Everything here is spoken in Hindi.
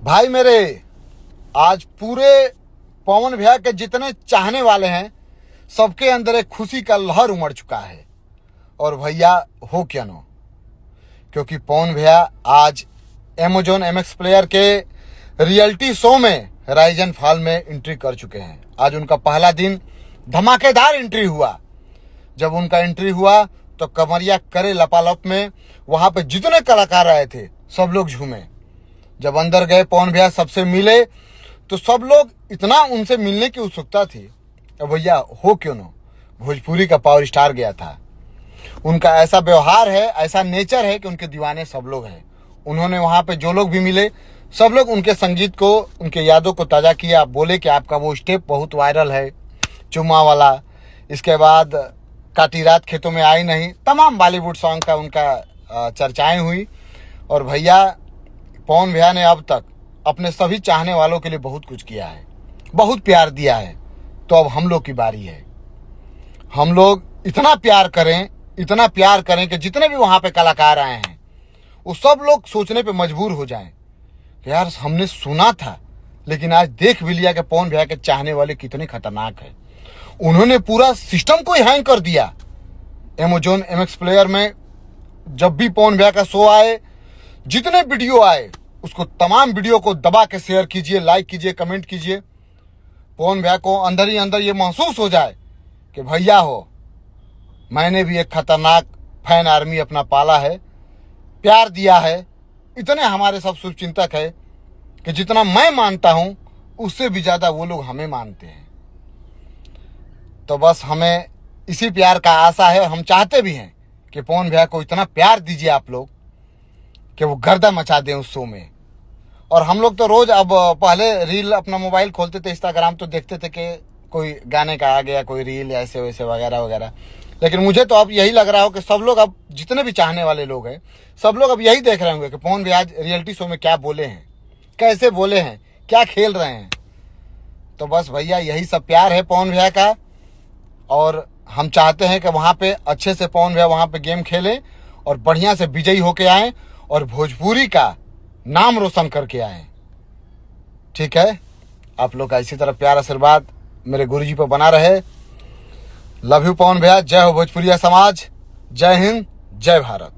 भाई मेरे, आज पूरे पवन भैया के जितने चाहने वाले हैं सबके अंदर एक खुशी का लहर उमड़ चुका है। और भैया हो क्या नो, क्योंकि पवन भैया आज Amazon MX प्लेयर के रियलिटी शो में राइजन फॉल में एंट्री कर चुके हैं। आज उनका पहला दिन धमाकेदार एंट्री हुआ। जब उनका एंट्री हुआ तो कमरिया करे लपालप में वहां पे जितने कलाकार आए थे सब लोग झूमे। जब अंदर गए पवन भैया सबसे मिले तो सब लोग इतना उनसे मिलने की उत्सुकता थी। अब भैया हो क्यों नो, भोजपुरी का पावर स्टार गया था। उनका ऐसा व्यवहार है, ऐसा नेचर है कि उनके दीवाने सब लोग हैं। उन्होंने वहां पे जो लोग भी मिले सब लोग उनके संगीत को, उनके यादों को ताज़ा किया। बोले कि आपका वो स्टेप बहुत वायरल है, चुम्मा वाला। इसके बाद काटी रात खेतों में आई नहीं, तमाम बॉलीवुड सॉन्ग का उनका चर्चाएं हुई। और भैया पवन भैया ने अब तक अपने सभी चाहने वालों के लिए बहुत कुछ किया है, बहुत प्यार दिया है। तो अब हम लोग की बारी है। हम लोग इतना प्यार करें कि जितने भी वहां पे कलाकार आए हैं वो सब लोग सोचने पे मजबूर हो जाएं कि यार हमने सुना था लेकिन आज देख भी लिया कि पवन भैया के चाहने वाले कितने खतरनाक हैं। उन्होंने पूरा सिस्टम को ही हैंग कर दिया। Amazon MX प्लेयर में जब भी पवन भैया का शो आए, जितने वीडियो आए उसको तमाम वीडियो को दबा के शेयर कीजिए, लाइक कीजिए, कमेंट कीजिए। पवन भैया को अंदर ही अंदर ये महसूस हो जाए कि भैया हो, मैंने भी एक खतरनाक फैन आर्मी अपना पाला है, प्यार दिया है। इतने हमारे सब शुभचिंतक है कि जितना मैं मानता हूं उससे भी ज्यादा वो लोग हमें मानते हैं। तो बस हमें इसी प्यार का आशा है। हम चाहते भी हैं कि पवन भैया को इतना प्यार दीजिए आप लोग कि वो गर्दा मचा दें उस शो में। और हम लोग तो रोज, अब पहले रील अपना मोबाइल खोलते थे, इंस्टाग्राम तो देखते थे कि कोई गाने का आ गया, कोई रील ऐसे वैसे वगैरह वगैरह। लेकिन मुझे तो अब यही लग रहा हो कि सब लोग, अब जितने भी चाहने वाले लोग हैं सब लोग अब यही देख रहे होंगे कि पवन भैया आज रियलिटी शो में क्या बोले हैं, कैसे बोले हैं, क्या खेल रहे हैं। तो बस भैया यही सब प्यार है पवन भैया का। और हम चाहते हैं कि वहाँ पे अच्छे से पवन भैया वहाँ पे गेम खेलें और बढ़िया से विजयी होके आएँ और भोजपुरी का नाम रोशन करके आएँ। ठीक है, आप लोग का इसी तरह प्यार आशीर्वाद मेरे गुरुजी पर बना रहे। लव यू पवन भैया। जय हो भोजपुरिया समाज। जय हिंद, जय भारत।